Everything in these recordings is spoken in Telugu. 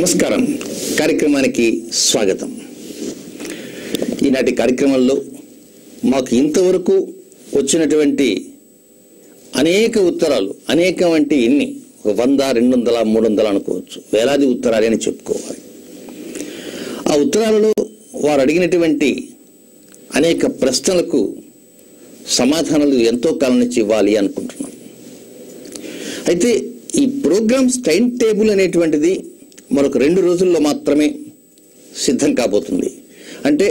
నమస్కారం. కార్యక్రమానికి స్వాగతం. ఈనాటి కార్యక్రమంలో మాకు ఇంతవరకు వచ్చినటువంటి అనేక ఉత్తరాలు, అనేకం అంటే ఎన్ని, 100, 200, 300 అనుకోవచ్చు, వేలాది ఉత్తరాలు అని చెప్పుకోవాలి. ఆ ఉత్తరాలలో వారు అడిగినటువంటి అనేక ప్రశ్నలకు సమాధానాలు ఎంతో కాలం నుంచి ఇవ్వాలి అనుకుంటున్నాం. అయితే ఈ ప్రోగ్రామ్స్ టైం టేబుల్ అనేటువంటిది మరొక 2 రోజుల్లో మాత్రమే సిద్ధం కాబోతుంది. అంటే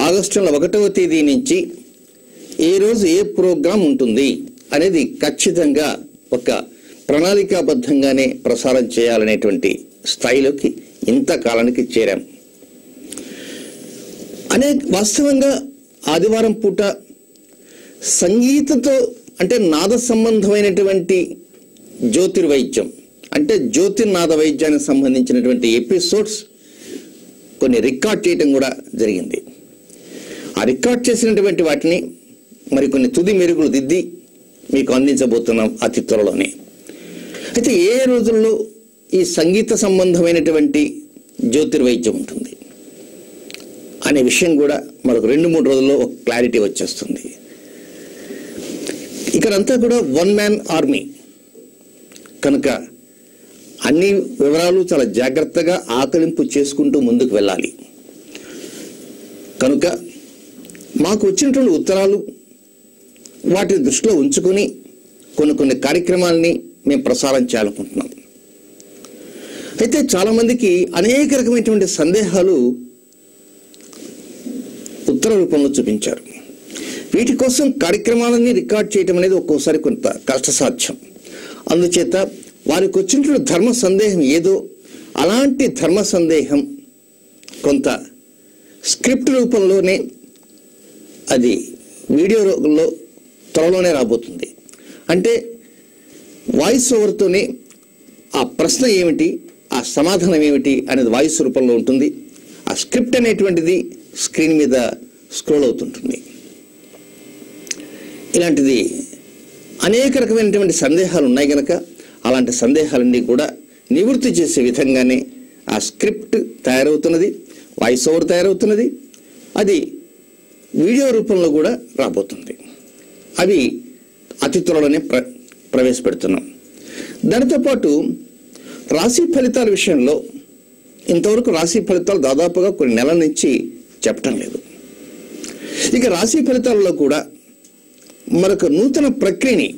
ఆగస్టు 1వ తేదీ నుంచి ఏ రోజు ఏ ప్రోగ్రాం ఉంటుంది అనేది ఖచ్చితంగా ఒక ప్రణాళికాబద్ధంగానే ప్రసారం చేయాలనేటువంటి స్థాయిలోకి ఇంతకాలానికి చేరాం. వాస్తవంగా ఆదివారం పూట సంగీతంతో అంటే నాద సంబంధమైనటువంటి జ్యోతిర్వైద్యం అంటే జ్యోతిర్నాద వైద్యానికి సంబంధించినటువంటి ఎపిసోడ్స్ కొన్ని రికార్డ్ చేయడం కూడా జరిగింది. ఆ రికార్డ్ చేసినటువంటి వాటిని మరికొన్ని తుది మెరుగులు దిద్ది మీకు అందించబోతున్నాం అతి త్వరలోనే. అయితే ఏ రోజుల్లో ఈ సంగీత సంబంధమైనటువంటి జ్యోతిర్వైద్యం ఉంటుంది అనే విషయం కూడా మరొక 2-3 రోజుల్లో ఒక క్లారిటీ వచ్చేస్తుంది. ఇక్కడంతా కూడా వన్ మ్యాన్ ఆర్మీ కనుక అన్ని వివరాలు చాలా జాగ్రత్తగా ఆకలింపు చేసుకుంటూ ముందుకు వెళ్ళాలి. కనుక మాకు వచ్చినటువంటి ఉత్తరాలు వాటిని దృష్టిలో ఉంచుకొని కొన్ని కార్యక్రమాలని మేము ప్రసారం చేయాలనుకుంటున్నాం. అయితే చాలామందికి అనేక రకమైనటువంటి సందేహాలు ఉత్తర రూపంలో చూపించారు. వీటి కోసం కార్యక్రమాలన్నీ రికార్డ్ చేయడం అనేది ఒక్కోసారి కొంత కష్టసాధ్యం. అందుచేత వారికి వచ్చినటువంటి ధర్మ సందేహం ఏదో అలాంటి ధర్మ సందేహం కొంత స్క్రిప్ట్ రూపంలోనే అది వీడియోలో త్వరలోనే రాబోతుంది. అంటే వాయిస్ ఓవర్తోనే ఆ ప్రశ్న ఏమిటి, ఆ సమాధానం ఏమిటి అనేది వాయిస్ రూపంలో ఉంటుంది. ఆ స్క్రిప్ట్ అనేటువంటిది స్క్రీన్ మీద స్క్రోల్ అవుతుంటుంది. ఇలాంటిది అనేక రకమైనటువంటి సందేహాలు ఉన్నాయి కనుక అలాంటి సందేహాలన్నీ కూడా నివృత్తి చేసే విధంగానే ఆ స్క్రిప్ట్ తయారవుతున్నది, వాయిస్ ఓవర్ తయారవుతున్నది. అది వీడియో రూపంలో కూడా రాబోతుంది. అవి అతి త్వరలోనే ప్రవేశపెడుతున్నాం. దానితో పాటు రాశి ఫలితాల విషయంలో ఇంతవరకు రాశి ఫలితాలు దాదాపుగా కొన్ని నెలల నుంచి చెప్పటం లేదు. ఇక రాశి ఫలితాలలో కూడా మరొక నూతన ప్రక్రియని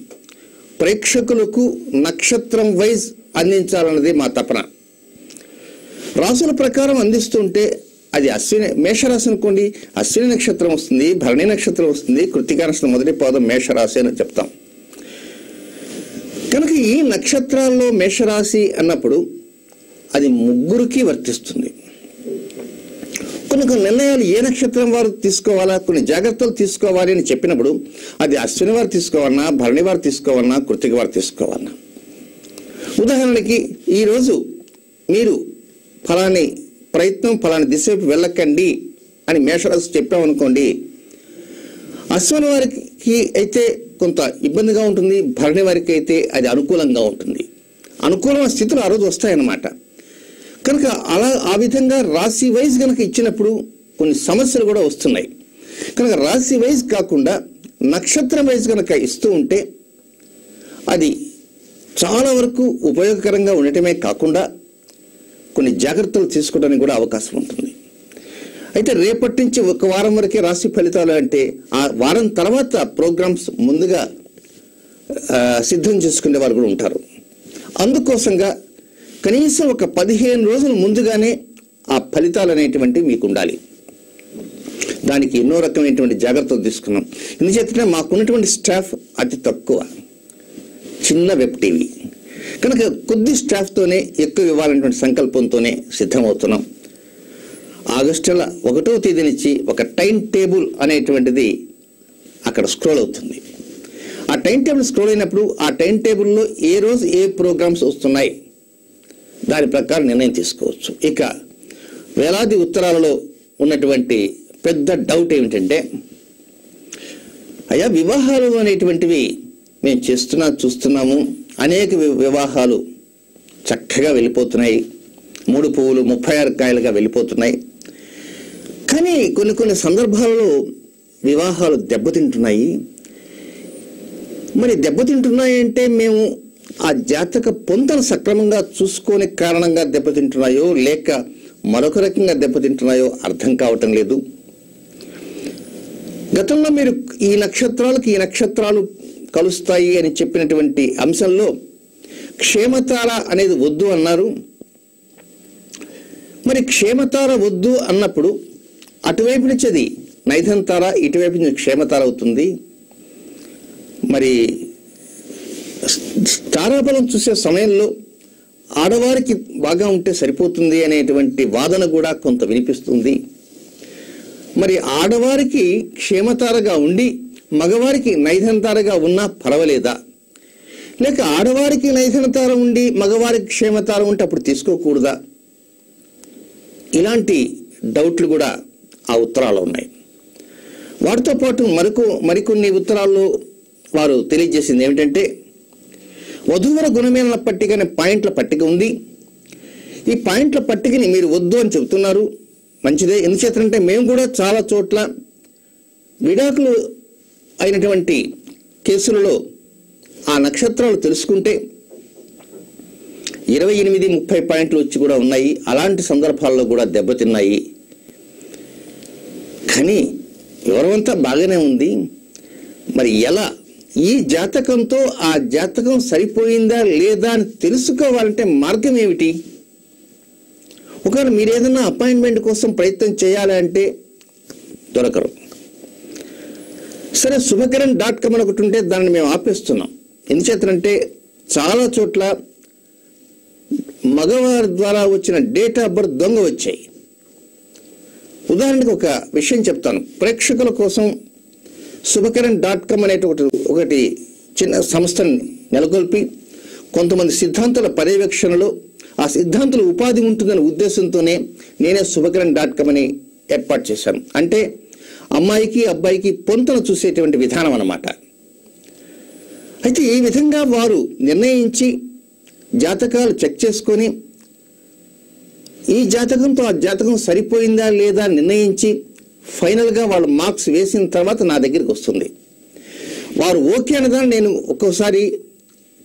ప్రేక్షకులకు నక్షత్రం వైజ్ అందించాలన్నది మా తపన. రాసుల ప్రకారం అందిస్తుంటే అది మేషరాశి అనుకోండి, అశ్విని నక్షత్రం వస్తుంది, భరణి నక్షత్రం వస్తుంది, కృత్తికా నక్షత్రం మొదటి పాదం మేషరాశి అని చెప్తాం. కనుక ఈ నక్షత్రాల్లో మేషరాశి అన్నప్పుడు అది ముగ్గురికి వర్తిస్తుంది. కొన్ని నిర్ణయాలు ఏ నక్షత్రం వారు తీసుకోవాలా, కొన్ని జాగ్రత్తలు తీసుకోవాలి అని చెప్పినప్పుడు అది అశ్విని వారు తీసుకోవాలన్నా, భరణి వారు తీసుకోవాలన్నా, కృత్తిక వారు తీసుకోవాలన్నా. ఉదాహరణకి ఈరోజు మీరు ఫలాని ప్రయత్నం ఫలాని దిశ వైపు వెళ్ళకండి అని మేషరాశి చెప్పామనుకోండి, అశ్విని వారికి అయితే కొంత ఇబ్బందిగా ఉంటుంది, భరణి వారికి అయితే అది అనుకూలంగా ఉంటుంది. అనుకూలమైన స్థితులు ఆ రోజు వస్తాయన్నమాట. కనుక ఆ విధంగా రాశి వైజ్ కనుక ఇచ్చినప్పుడు కొన్ని సమస్యలు కూడా వస్తున్నాయి. కనుక రాశి వైజ్ కాకుండా నక్షత్రం వైజ్ కనుక ఇస్తూ ఉంటే అది చాలా వరకు ఉపయోగకరంగా ఉండటమే కాకుండా కొన్ని జాగ్రత్తలు తీసుకోవడానికి కూడా అవకాశం ఉంటుంది. అయితే రేపటి నుంచి 1 వారం వరకే రాశి ఫలితాలు అంటే ఆ వారం తర్వాత ప్రోగ్రామ్స్ ముందుగా సిద్ధం చేసుకునే వారు కూడా ఉంటారు. అందుకోసంగా కనీసం ఒక 15 రోజుల ముందుగానే ఆ ఫలితాలు అనేటువంటివి మీకు ఉండాలి. దానికి ఎన్నో రకమైనటువంటి జాగ్రత్తలు తీసుకున్నాం. ఎందుచేతంటే మాకున్నటువంటి స్టాఫ్ అతి తక్కువ, చిన్న వెబ్ టీవీ కనుక కొద్ది స్టాఫ్తోనే ఎక్కువ ఇవ్వాలనేటువంటి సంకల్పంతోనే సిద్ధమవుతున్నాం. ఆగస్టు 1వ తేదీ నుంచి ఒక టైం టేబుల్ అనేటువంటిది అక్కడ స్క్రోల్ అవుతుంది. ఆ టైం టేబుల్ స్క్రోల్ అయినప్పుడు ఆ టైం టేబుల్లో ఏ రోజు ఏ ప్రోగ్రామ్స్ వస్తున్నాయి దాని ప్రకారం నిర్ణయం తీసుకోవచ్చు. ఇక వేలాది ఉత్తరాలలో ఉన్నటువంటి పెద్ద డౌట్ ఏమిటంటే, అయ్యా వివాహాలు అనేటువంటివి మేము చూస్తున్నాము, అనేక వివాహాలు చక్కగా వెళ్ళిపోతున్నాయి, 3 పువ్వులు 36 కాయలుగా వెళ్ళిపోతున్నాయి. కానీ కొన్ని సందర్భాల్లో వివాహాలు దెబ్బతింటున్నాయి. మరి దెబ్బతింటున్నాయి అంటే మేము ఆ జాతక పొంతను సక్రమంగా చూసుకునే కారణంగా దెబ్బతింటున్నాయో లేక మరొక రకంగా దెబ్బతింటున్నాయో అర్థం కావటం లేదు. గతంలో మీరు ఈ నక్షత్రాలకు ఈ నక్షత్రాలు కలుస్తాయి అని చెప్పినటువంటి అంశంలో క్షేమతార అనేది వద్దు అన్నారు. మరి క్షేమతార వద్దు అన్నప్పుడు అటువైపు నుంచి అది నైధంతార, ఇటువైపు నుంచి క్షేమతార అవుతుంది. మరి తారాబలం చూసే సమయంలో ఆడవారికి బాగా ఉంటే సరిపోతుంది అనేటువంటి వాదన కూడా కొంత వినిపిస్తుంది. మరి ఆడవారికి క్షేమతారగా ఉండి మగవారికి నైధంతారగా ఉన్నా పర్వాలేదా, లేక ఆడవారికి నైధనతార ఉండి మగవారికి క్షేమతార ఉంటే అప్పుడు తీసుకోకూడదా? ఇలాంటి డౌట్లు కూడా ఆ ఉత్తరాల్లో ఉన్నాయి. వాటితో పాటు మరికొన్ని ఉత్తరాల్లో వారు తెలియజేసింది ఏమిటంటే, వధూవర గుణమేళన పట్టిక అనే పాయింట్ల పట్టిక ఉంది. ఈ పాయింట్ల పట్టికని మీరు వద్దు అని చెబుతున్నారు. మంచిదే. ఎందుచేతంటే మేము కూడా చాలా చోట్ల విడాకులు అయినటువంటి కేసులలో ఆ నక్షత్రాలు తెలుసుకుంటే 28-30 పాయింట్లు వచ్చి కూడా ఉన్నాయి. అలాంటి సందర్భాల్లో కూడా దెబ్బతిన్నాయి. కానీ వివరమంతా బాగానే ఉంది. మరి ఎలా ఈ జాతకంతో ఆ జాతకం సరిపోయిందా లేదా అని తెలుసుకోవాలంటే మార్గం ఏమిటి? ఒకవేళ మీరు ఏదైనా అపాయింట్మెంట్ కోసం ప్రయత్నం చేయాలంటే దొరకరు. సరే, శుభకరణ్.com అని ఒకటి ఉంటే దాన్ని మేము ఆపేస్తున్నాం. ఎందుచేతంటే చాలా చోట్ల మగవారి ద్వారా వచ్చిన డేట్ ఆఫ్ బర్త్ దొంగ వచ్చాయి. ఉదాహరణకు ఒక విషయం చెప్తాను. ప్రేక్షకుల కోసం శుభకరణ్.com అనే ఒకటి చిన్న సంస్థను నెలకొల్పి కొంతమంది సిద్ధాంతాల పర్యవేక్షణలో ఆ సిద్ధాంతుల ఉపాధి ఉంటుందనే ఉద్దేశంతోనే నేనే శుభకరణ్.com అని ఏర్పాటు చేశాను. అంటే అమ్మాయికి అబ్బాయికి పొంతను చూసేటువంటి విధానం అన్నమాట. అయితే ఈ విధంగా వారు నిర్ణయించి జాతకాలు చెక్ చేసుకొని ఈ జాతకంతో ఆ జాతకం సరిపోయిందా లేదా నిర్ణయించి ఫైనల్గా వాళ్ళు మార్క్స్ వేసిన తర్వాత నా దగ్గరికి వస్తుంది. వారు ఓకే అన్నదాన్ని నేను ఒక్కోసారి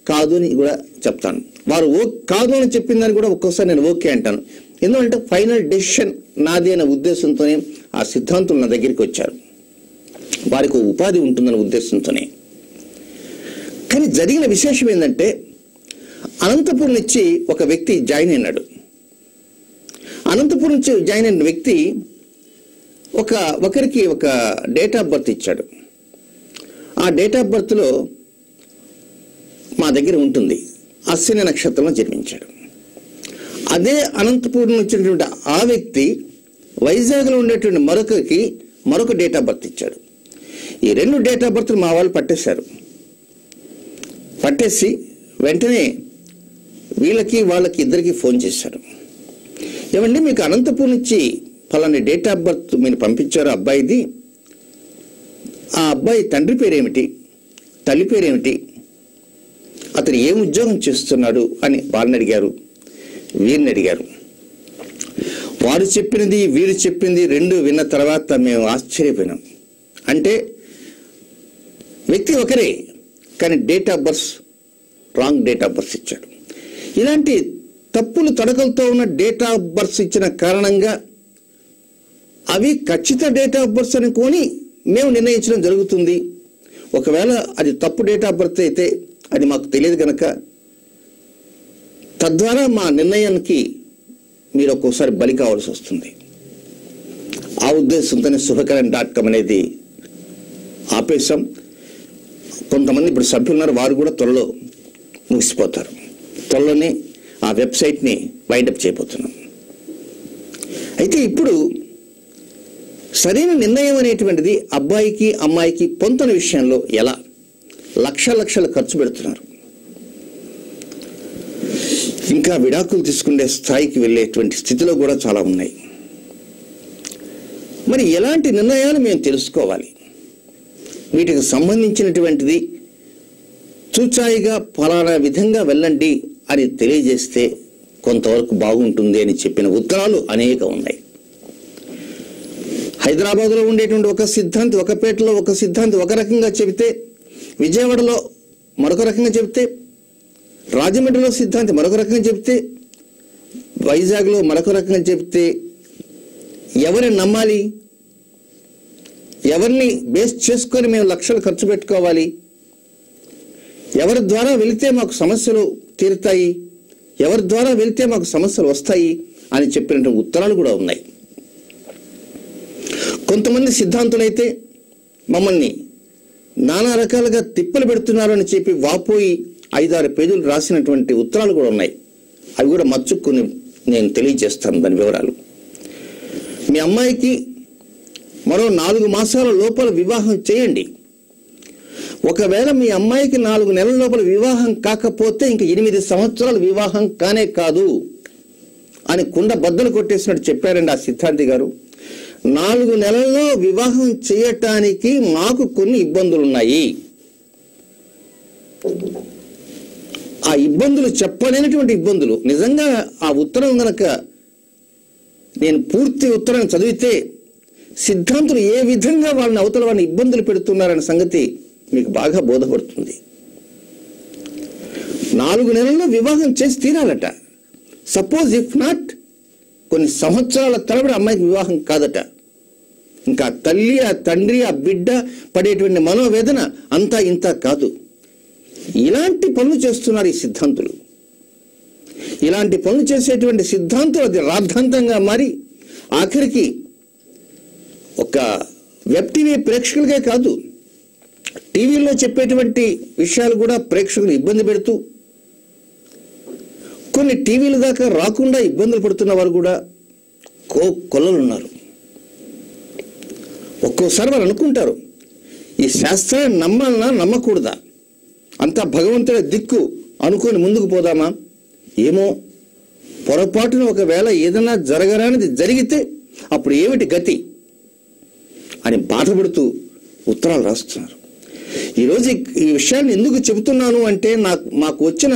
కాదు అని కూడా చెప్తాను. వారు కాదు అని చెప్పిన దాన్ని కూడా ఒక్కోసారి నేను ఓకే అంటాను. ఎందుకంటే ఫైనల్ డెసిషన్ నాది అనే ఉద్దేశంతోనే ఆ సిద్ధాంతులు నా దగ్గరికి వచ్చారు. వారికి ఉపాధి ఉంటుందనే ఉద్దేశంతోనే. కానీ జరిగిన విశేషం ఏంటంటే, అనంతపురం నుంచి ఒక వ్యక్తి జాయిన్ అయినాడు. అనంతపురం నుంచి జాయిన్ అయిన వ్యక్తి ఒకరికి ఒక డేట్ ఆఫ్ బర్త్ ఇచ్చాడు. ఆ డేట్ ఆఫ్ బర్త్లో మా దగ్గర ఉంటుంది. అశ్విని నక్షత్రంలో జన్మించాడు. అదే అనంతపురం వచ్చినటువంటి ఆ వ్యక్తి వైజాగ్లో ఉండేటువంటి మరొక డేట్ ఆఫ్ బర్త్ ఇచ్చాడు. ఈ 2 డేట్ ఆఫ్ బర్త్లు మా వాళ్ళు పట్టేసి వెంటనే వాళ్ళకి ఇద్దరికి ఫోన్ చేశారు. ఏమండి, మీకు అనంతపురం నుంచి ఫలాని డేట్ ఆఫ్ బర్త్ మీరు పంపించారు అబ్బాయిది. ఆ అబ్బాయి తండ్రి పేరేమిటి, తల్లి పేరేమిటి, అతను ఏం ఉద్యోగం చేస్తున్నాడు అని వాళ్ళని అడిగారు, వీరిని అడిగారు. వారు చెప్పినది వీరు చెప్పింది 2 విన్న తర్వాత మేము ఆశ్చర్యపోయినాం. అంటే వ్యక్తి ఒకరే, కానీ date of birth wrong date of birth ఇచ్చాడు. ఇలాంటి తప్పులు తడకలతో ఉన్న డేట్ ఆఫ్ బర్త్ ఇచ్చిన కారణంగా అవి ఖచ్చిత డేట్ ఆఫ్ బర్త్ అనుకొని మేము నిర్ణయించడం జరుగుతుంది. ఒకవేళ అది తప్పు డేట్ ఆఫ్ బర్త్ అయితే అది మాకు తెలియదు కనుక తద్వారా మా నిర్ణయానికి మీరు ఒక్కోసారి బలి కావాల్సి వస్తుంది. ఆ ఉద్దేశంతోనే శుభకరణ్.com అనేది ఆపేశాం. కొంతమంది ఇప్పుడు సభ్యులు ఉన్నారు, వారు కూడా త్వరలో ముగిసిపోతారు. త్వరలోనే ఆ వెబ్సైట్ని వైండప్ చేయబోతున్నాం. అయితే ఇప్పుడు సరైన నిర్ణయం అనేటువంటిది అబ్బాయికి అమ్మాయికి పొంతన విషయంలో ఎలా లక్షలు ఖర్చు పెడుతున్నారు. ఇంకా విడాకులు తీసుకునే స్థాయికి వెళ్ళేటువంటి స్థితిలో కూడా చాలా ఉన్నాయి. మరి ఎలాంటి నిర్ణయాలు మేము తెలుసుకోవాలి? వీటికి సంబంధించినటువంటిది చూచాయిగా ఫలానా విధంగా వెళ్ళండి అని తెలియజేస్తే కొంతవరకు బాగుంటుంది అని చెప్పిన ఉత్తరాలు అనేక ఉన్నాయి. హైదరాబాద్లో ఉండేటువంటి ఒక సిద్ధాంతి, ఒక పేటలో ఒక సిద్ధాంతి ఒక రకంగా చెబితే, విజయవాడలో మరొక రకంగా చెబితే, రాజమండ్రిలో సిద్ధాంతి మరొక రకంగా చెబితే, వైజాగ్లో మరొక రకంగా చెబితే ఎవరిని నమ్మాలి? ఎవరిని బేస్ చేసుకొని మేము లక్షలు ఖర్చు పెట్టుకోవాలి? ఎవరి ద్వారా వెళితే మాకు సమస్యలు తీరుతాయి, ఎవరి ద్వారా వెళితే మాకు సమస్యలు వస్తాయి అని చెప్పినటువంటి ఉత్తరాలు కూడా ఉన్నాయి. కొంతమంది సిద్ధాంతులైతే మమ్మల్ని నానా రకాలుగా తిప్పలు పెడుతున్నారు అని చెప్పి వాపోయి 5-6 పేజీలు రాసినటువంటి ఉత్తరాలు కూడా ఉన్నాయి. అవి కూడా మచ్చుకుని నేను తెలియజేస్తాను దాని వివరాలు. మీ అమ్మాయికి మరో 4 మాసాల లోపల వివాహం చేయండి. ఒకవేళ మీ అమ్మాయికి 4 నెలల లోపల వివాహం కాకపోతే ఇంక 8 సంవత్సరాలు వివాహం కానే కాదు అని కుండ బద్దలు కొట్టేసినట్టు చెప్పారండి ఆ సిద్ధాంతి గారు. 4 నెలల్లో వివాహం చేయటానికి మాకు కొన్ని ఇబ్బందులు ఉన్నాయి. ఆ ఇబ్బందులు చెప్పలేనటువంటి ఇబ్బందులు. నిజంగా ఆ ఉత్తరం గనక నేను పూర్తి ఉత్తరం చదివితే సిద్ధాంతులు ఏ విధంగా వాళ్ళని అవతల వాళ్ళని ఇబ్బందులు పెడుతున్నారనే సంగతి మీకు బాగా బోధపడుతుంది. 4 నెలల్లో వివాహం చేసి తీరాలట. సపోజ్ ఇఫ్ నాట్ కొన్ని సంవత్సరాల తరబడి అమ్మాయికి వివాహం కాదట. ఇంకా తల్లి, ఆ తండ్రి, ఆ బిడ్డ పడేటువంటి మనోవేదన అంతా ఇంత కాదు. ఇలాంటి పనులు చేస్తున్నారు ఈ సిద్ధాంతులు. ఇలాంటి పనులు చేసేటువంటి సిద్ధాంతులు అది రాద్ధాంతంగా మారి ఆఖరికి ఒక వెబ్ టీవీ ప్రేక్షకులకే కాదు, టీవీలో చెప్పేటువంటి విషయాలు కూడా ప్రేక్షకులు ఇబ్బంది పెడుతూ, కొన్ని టీవీల దాకా రాకుండా ఇబ్బందులు పడుతున్న వారు కూడా కొల్లలు ఉన్నారు. ఒక్కోసారి వారు అనుకుంటారు, ఈ శాస్త్రాన్ని నమ్మాలన్నా నమ్మకూడదా, అంతా భగవంతుడి దిక్కు అనుకొని ముందుకు పోదామా, ఏమో పొరపాటున ఒకవేళ ఏదైనా జరగరానిది జరిగితే అప్పుడు ఏమిటి గతి అని బాధపడుతూ ఉత్తరాలు రాస్తున్నారు. ఈరోజు ఈ విషయాన్ని ఎందుకు చెబుతున్నాను అంటే, మాకు వచ్చిన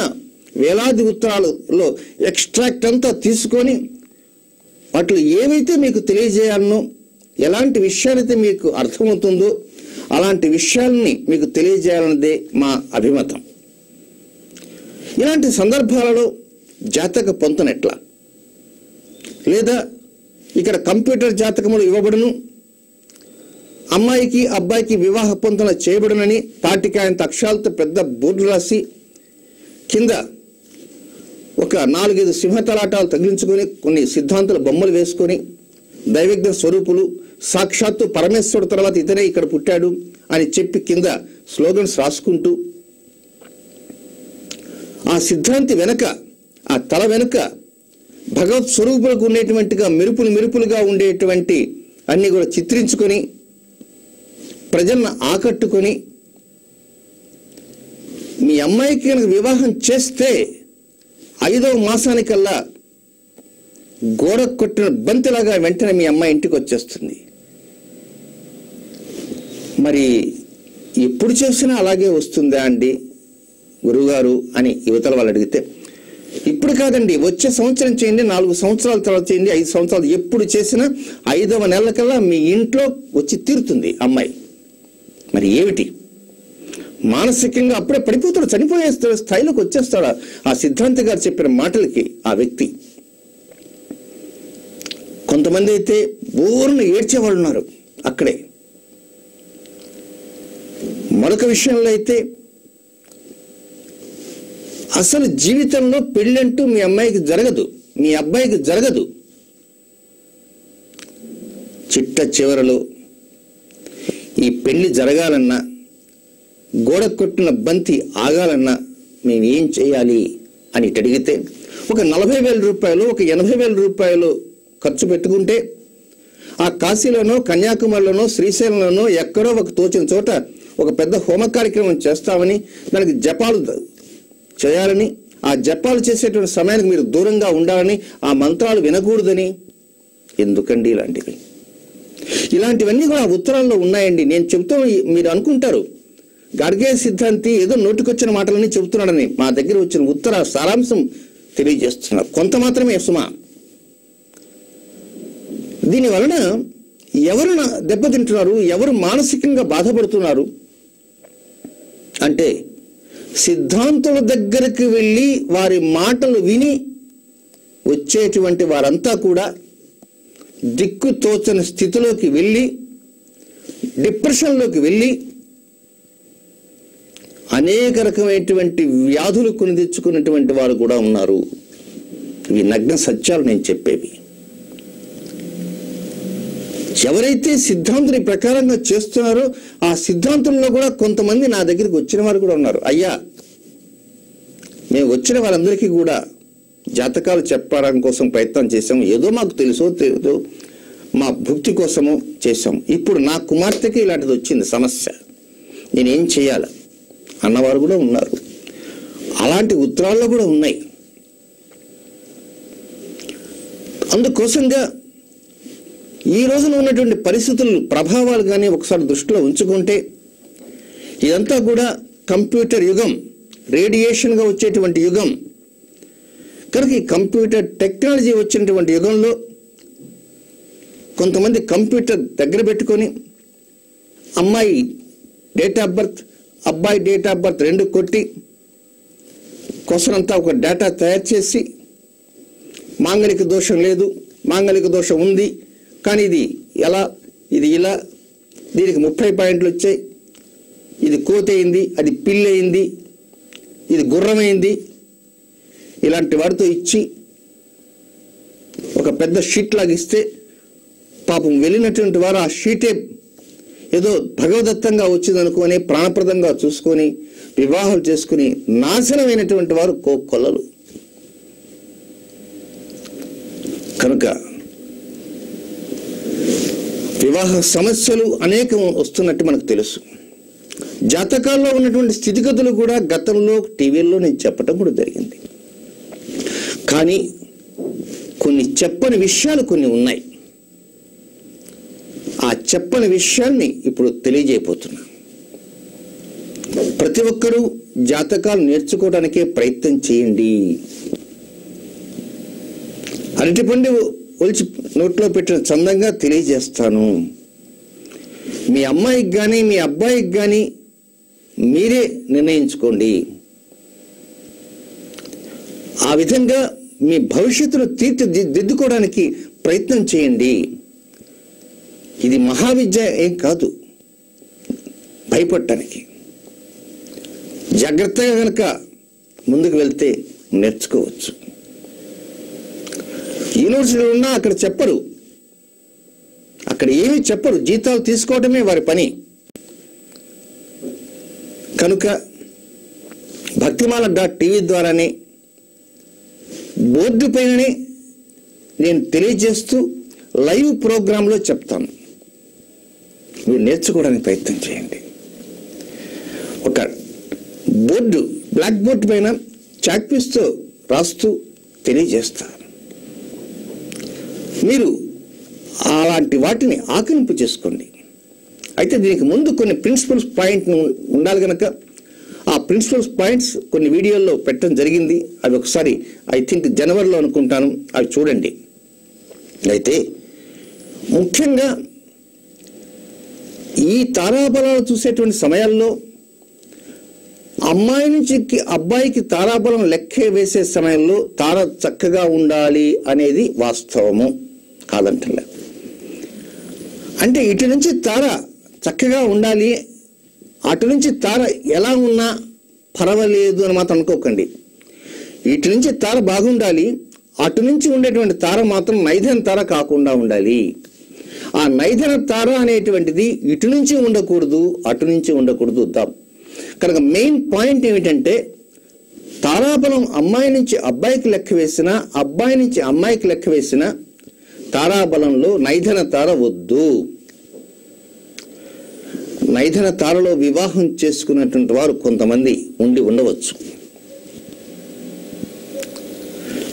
వేలాది ఉత్తరాలలో ఎక్స్ట్రాక్ట్ అంతా తీసుకొని వాటిలో ఏవైతే మీకు తెలియజేయాలనో, ఎలాంటి విషయాలైతే మీకు అర్థమవుతుందో అలాంటి విషయాల్ని మీకు తెలియజేయాలన్నదే మా అభిమతం. ఇలాంటి సందర్భాలలో జాతక పొంతనెట్లా, లేదా ఇక్కడ కంప్యూటర్ జాతకములు ఇవ్వబడును, అమ్మాయికి అబ్బాయికి వివాహ పొంతన చేయబడునని తాటికాయంత అక్షరాలతో పెద్ద బోర్డు రాసి కింద ఒక 4-5 సింహతలాటాలు తగిలించుకొని కొన్ని సిద్ధాంతుల బొమ్మలు వేసుకొని దైవజ్ఞ స్వరూపులు సాక్షాత్తు పరమేశ్వరుడు తర్వాత ఇతనే ఇక్కడ పుట్టాడు అని చెప్పి కింద స్లోగన్స్ రాసుకుంటూ, ఆ సిద్ధాంతి వెనక, ఆ తల వెనుక భగవత్ స్వరూపులకు ఉండేటువంటిగా మెరుపులుగా ఉండేటువంటి అన్ని కూడా చిత్రించుకొని ప్రజలను ఆకట్టుకొని, మీ అమ్మాయికి కనుక వివాహం చేస్తే 5వ మాసానికల్లా గోడ కొట్టిన బంతిలాగా వెంటనే మీ అమ్మాయి ఇంటికి వచ్చేస్తుంది. మరి ఎప్పుడు చేసినా అలాగే వస్తుందా అండి గురువుగారు అని యువతల వాళ్ళు అడిగితే, ఇప్పుడు కాదండి, వచ్చే సంవత్సరం చేయండి, 4 సంవత్సరాల తర్వాత చేయండి, 5 సంవత్సరాలు ఎప్పుడు చేసినా 5వ నెలలకల్లా మీ ఇంట్లో వచ్చి తీరుతుంది అమ్మాయి. మరి ఏమిటి, మానసికంగా అప్పుడే పడిపోతాడు, చనిపోయే స్థాయిలోకి వచ్చేస్తాడా ఆ సిద్ధాంతి గారు చెప్పిన మాటలకి ఆ వ్యక్తి. కొంతమంది అయితే బోరును ఏడ్చేవాళ్ళు ఉన్నారు అక్కడే. మరొక విషయంలో అయితే అసలు జీవితంలో పెళ్ళంటూ మీ అమ్మాయికి జరగదు, మీ అబ్బాయికి జరగదు. చిట్ట చివరలో ఈ పెళ్లి జరగాలన్నా, గోడ కొట్టిన బంతి ఆగాలన్నా మేము ఏం చేయాలి అని అడిగితే, ఒక 40,000 రూపాయలు, ఒక 80,000 రూపాయలు ఖర్చు పెట్టుకుంటే ఆ కాశీలోనో, కన్యాకుమారిలోనో, శ్రీశైలంలోనో ఎక్కడో ఒక తోచిన చోట ఒక పెద్ద హోమ కార్యక్రమం చేస్తామని, దానికి జపాలు చేయాలని, ఆ జపాలు చేసేటువంటి సమయానికి మీరు దూరంగా ఉండాలని, ఆ మంత్రాలు వినకూడదని. ఎందుకండి ఇలాంటివి? ఇలాంటివన్నీ కూడా ఉత్తరాల్లో ఉన్నాయండి. నేను చెబుతూ మీరు అనుకుంటారు గార్గే సిద్ధాంతి ఏదో నోటికొచ్చిన మాటలన్నీ చెబుతున్నాడని. మా దగ్గర వచ్చిన ఉత్తర సారాంశం తెలియజేస్తున్నారు. కొంత మాత్రమే సుమా. దీని వలన ఎవరు దెబ్బతింటున్నారు, ఎవరు మానసికంగా బాధపడుతున్నారు అంటే సిద్ధాంతుల దగ్గరికి వెళ్ళి వారి మాటలు విని వచ్చేటువంటి వారంతా కూడా దిక్కు తోచని స్థితిలోకి వెళ్ళి డిప్రెషన్లోకి వెళ్ళి అనేక రకమైనటువంటి వ్యాధులు కొని తెచ్చుకున్నటువంటి వారు కూడా ఉన్నారు. ఇవి నగ్న సత్యాలు నేను చెప్పేవి. ఎవరైతే సిద్ధాంతుని ప్రకారంగా చేస్తున్నారో ఆ సిద్ధాంతంలో కూడా కొంతమంది నా దగ్గరికి వచ్చిన వారు కూడా ఉన్నారు. అయ్యా, మేము వచ్చిన వారందరికీ కూడా జాతకాలు చెప్పడం కోసం ప్రయత్నం చేశాం, ఏదో మాకు తెలుసో తెలియదో మా భక్తి కోసము చేశాం, ఇప్పుడు నా కుమార్తెకి ఇలాంటిది వచ్చింది సమస్య, నేనేం చేయాలి అన్నవారు కూడా ఉన్నారు. అలాంటి ఉత్తరాల్లో కూడా ఉన్నాయి. అందుకోసంగా ఈ రోజున ఉన్నటువంటి పరిస్థితులు ప్రభావాలు కానీ ఒకసారి దృష్టిలో ఉంచుకుంటే ఇదంతా కూడా కంప్యూటర్ యుగం, రేడియేషన్గా వచ్చేటువంటి యుగం కనుక ఈ కంప్యూటర్ టెక్నాలజీ వచ్చినటువంటి యుగంలో కొంతమంది కంప్యూటర్ దగ్గర పెట్టుకొని అమ్మాయి డేట్ ఆఫ్ బర్త్, అబ్బాయి డేట్ ఆఫ్ బర్త్ రెండు కొట్టి కొసరంతా ఒక డేటా తయారు చేసి మాంగళిక దోషం లేదు, మాంగళిక దోషం ఉంది, కానీ ఇది ఎలా, ఇది ఇలా, దీనికి 30 పాయింట్లు వచ్చాయి, ఇది కోతయింది, అది పిల్లయింది, ఇది గుర్రమైంది, ఇలాంటి వాటితో ఇచ్చి ఒక పెద్ద షీట్ లాగా ఇస్తే పాపం వెళ్ళినటువంటి వారు ఆ షీటే ఏదో భగవదత్తంగా వచ్చిందనుకొని ప్రాణప్రదంగా చూసుకొని వివాహాలు చేసుకుని నాశనమైనటువంటి వారు కోకొల్లలు. కనుక వివాహ సమస్యలు అనేకం వస్తున్నట్టు మనకు తెలుసు. జాతకాల్లో ఉన్నటువంటి స్థితిగతులు కూడా గతంలో టీవీల్లో నేను చెప్పటం కూడా జరిగింది. కానీ కొన్ని చెప్పని విషయాలు కొన్ని ఉన్నాయి. ఆ చెప్పని విషయాల్ని ఇప్పుడు తెలియజేయబోతున్నా. ప్రతి ఒక్కరూ జాతకాలు నేర్చుకోవడానికే ప్రయత్నం చేయండి. అరటిపండు ఒలిచి నోట్లో పెట్టిన చందంగా తెలియజేస్తాను. మీ అమ్మాయికి కానీ మీ అబ్బాయికి కానీ మీరే నిర్ణయించుకోండి. ఆ విధంగా మీ భవిష్యత్తును తీర్చిదిద్దుకోవడానికి ప్రయత్నం చేయండి. ఇది మహావిద్య ఏం కాదు భయపడటానికి. జాగ్రత్తగా కనుక ముందుకు వెళ్తే నేర్చుకోవచ్చు. యూనివర్సిటీలో ఉన్నా అక్కడ చెప్పరు, అక్కడ ఏమీ చెప్పరు, జీతాలు తీసుకోవడమే వారి పని. కనుక భక్తిమాల.tv ద్వారానే బోర్డు పైననే నేను తెలియజేస్తూ లైవ్ ప్రోగ్రాంలో చెప్తాను. మీరు నేర్చుకోవడానికి ప్రయత్నం చేయండి. ఒక బోర్డు, బ్లాక్ బోర్డు పైన చాక్పీస్తో రాస్తూ తెలియజేస్తాను. మీరు అలాంటి వాటిని ఆకలింపు చేసుకోండి. అయితే దీనికి ముందు కొన్ని ప్రిన్సిపల్స్ పాయింట్ ఉండాలి కనుక ఆ ప్రిన్సిపల్స్ పాయింట్స్ కొన్ని వీడియోల్లో పెట్టడం జరిగింది. అవి ఒకసారి ఐ థింక్ జనవరిలో అనుకుంటాను, అవి చూడండి. అయితే ముఖ్యంగా ఈ తారాబలాలు చూసేటువంటి సమయాల్లో అమ్మాయి నుంచి అబ్బాయికి తారాబలం లెక్క వేసే సమయంలో తార చక్కగా ఉండాలి అనేది వాస్తవము కాదంటలే. అంటే ఇటు నుంచి తార చక్కగా ఉండాలి, అటు నుంచి తార ఎలా ఉన్నా పర్వాలేదు అని మాత్రం అనుకోకండి. ఇటు నుంచి తార బాగుండాలి, అటు నుంచి ఉండేటువంటి తార మాత్రం నైదన తార కాకుండా ఉండాలి. ఆ నైదన తార అనేటువంటిది ఇటు నుంచి ఉండకూడదు, అటు నుంచి ఉండకూడదు. కనుక మెయిన్ పాయింట్ ఏమిటంటే తారాబలం అమ్మాయి నుంచి అబ్బాయికి లెక్క వేసిన, అబ్బాయి నుంచి అమ్మాయికి లెక్క వేసిన తారాబలంలో నైదన తార వద్దు. నైదన తారలో వివాహం చేసుకున్నటువంటి వారు కొంతమంది ఉండవచ్చు.